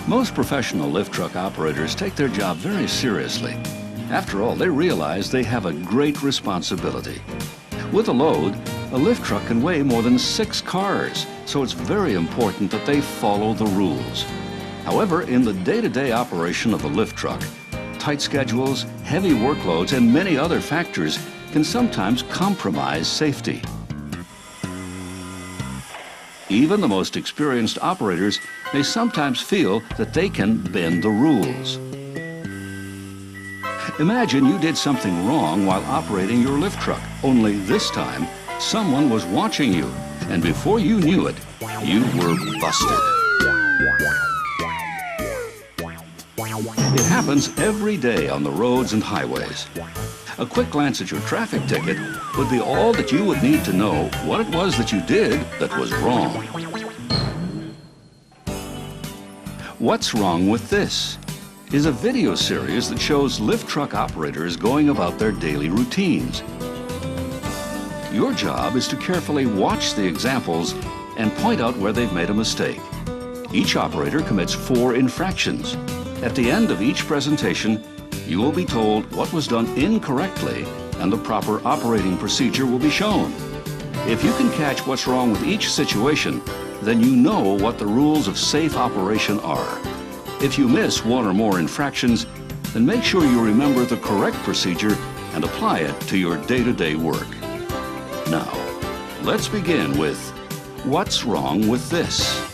Most professional lift truck operators take their job very seriously. After all, they realize they have a great responsibility. With a load, a lift truck can weigh more than 6 cars, so it's very important that they follow the rules. However, in the day-to-day operation of a lift truck, tight schedules, heavy workloads, and many other factors can sometimes compromise safety. Even the most experienced operators may sometimes feel that they can bend the rules. Imagine you did something wrong while operating your lift truck, only this time someone was watching you, and before you knew it, you were busted. It happens every day on the roads and highways. A quick glance at your traffic ticket would be all that you would need to know what it was that you did that was wrong. What's Wrong with This is a video series that shows lift truck operators going about their daily routines. Your job is to carefully watch the examples and point out where they've made a mistake. Each operator commits 4 infractions. At the end of each presentation, you will be told what was done incorrectly and the proper operating procedure will be shown. If you can catch what's wrong with each situation, then you know what the rules of safe operation are. If you miss 1 or more infractions, then make sure you remember the correct procedure and apply it to your day-to-day work. Now, let's begin with What's Wrong with This?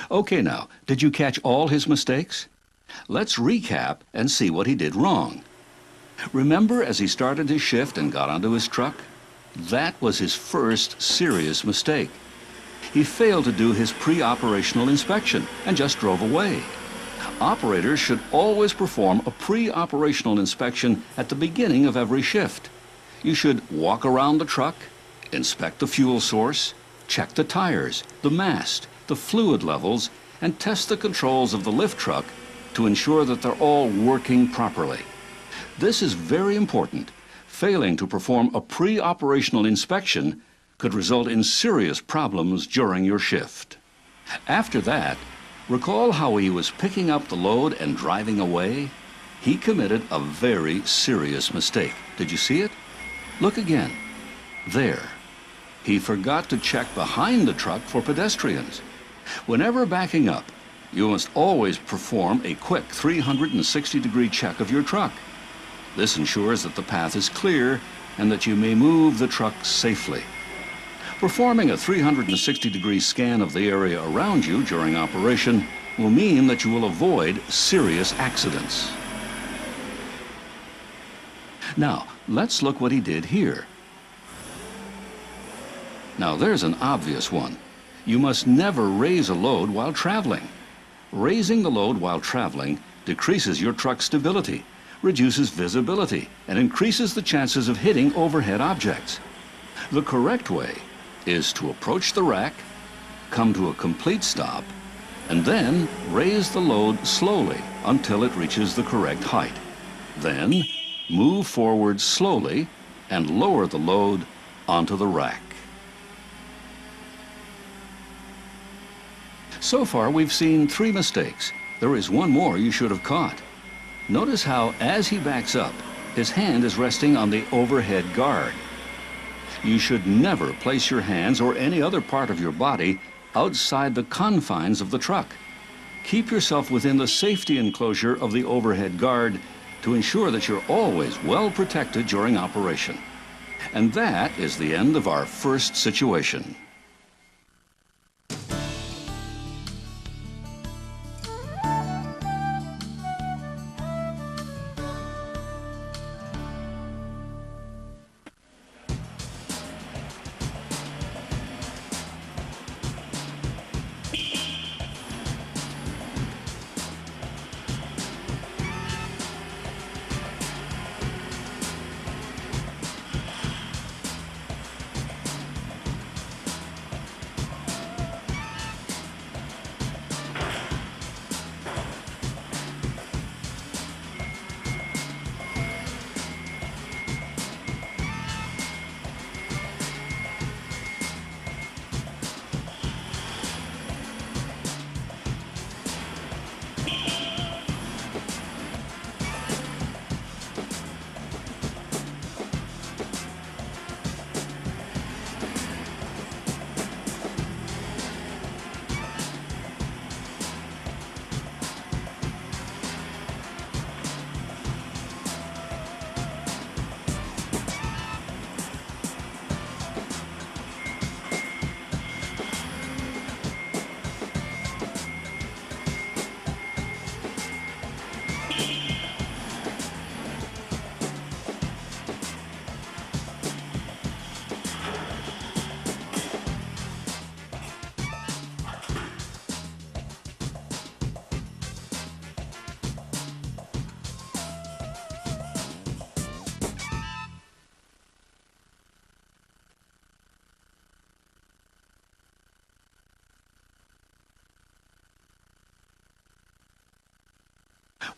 Okay now, did you catch all his mistakes? Let's recap and see what he did wrong. Remember as he started his shift and got onto his truck? That was his first serious mistake. He failed to do his pre-operational inspection and just drove away. Operators should always perform a pre-operational inspection at the beginning of every shift. You should walk around the truck, inspect the fuel source, check the tires, the mast, the fluid levels, and test the controls of the lift truck to ensure that they're all working properly. This is very important. Failing to perform a pre-operational inspection could result in serious problems during your shift. After that, recall how he was picking up the load and driving away? He committed a very serious mistake. Did you see it? Look again. There. He forgot to check behind the truck for pedestrians. Whenever backing up, you must always perform a quick 360-degree check of your truck. This ensures that the path is clear and that you may move the truck safely. Performing a 360-degree scan of the area around you during operation will mean that you will avoid serious accidents. Now, let's look what he did here. Now, there's an obvious one. You must never raise a load while traveling. Raising the load while traveling decreases your truck's stability, reduces visibility, and increases the chances of hitting overhead objects. The correct way is to approach the rack, come to a complete stop, and then raise the load slowly until it reaches the correct height. Then, move forward slowly and lower the load onto the rack. So far, we've seen 3 mistakes. There is one more you should have caught. Notice how, as he backs up, his hand is resting on the overhead guard. You should never place your hands or any other part of your body outside the confines of the truck. Keep yourself within the safety enclosure of the overhead guard to ensure that you're always well protected during operation. And that is the end of our first situation.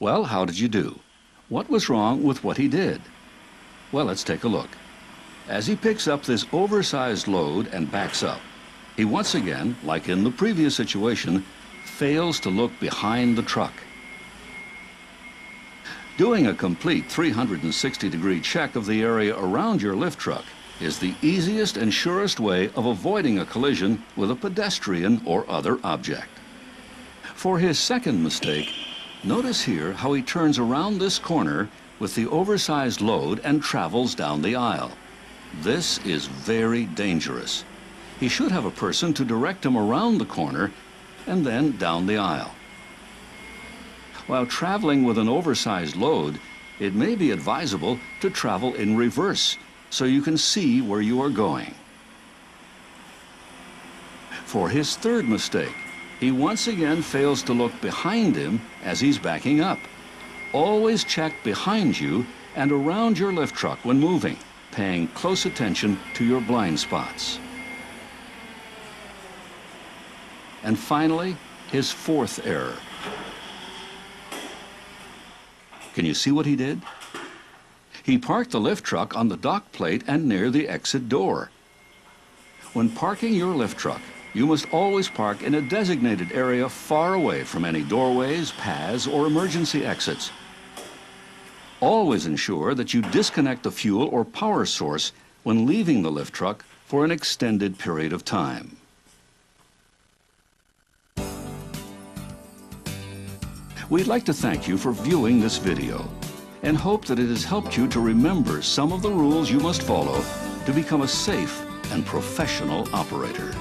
Well, how did you do? What was wrong with what he did? Well, let's take a look. As he picks up this oversized load and backs up, he once again, like in the previous situation, fails to look behind the truck. Doing a complete 360-degree check of the area around your lift truck is the easiest and surest way of avoiding a collision with a pedestrian or other object. For his second mistake, notice here how he turns around this corner with the oversized load and travels down the aisle. This is very dangerous. He should have a person to direct him around the corner and then down the aisle. While traveling with an oversized load, it may be advisable to travel in reverse so you can see where you are going. For his third mistake, he once again fails to look behind him as he's backing up. Always check behind you and around your lift truck when moving, paying close attention to your blind spots. And finally, his fourth error. Can you see what he did? He parked the lift truck on the dock plate and near the exit door. When parking your lift truck, you must always park in a designated area far away from any doorways, paths, or emergency exits. Always ensure that you disconnect the fuel or power source when leaving the lift truck for an extended period of time. We'd like to thank you for viewing this video and hope that it has helped you to remember some of the rules you must follow to become a safe and professional operator.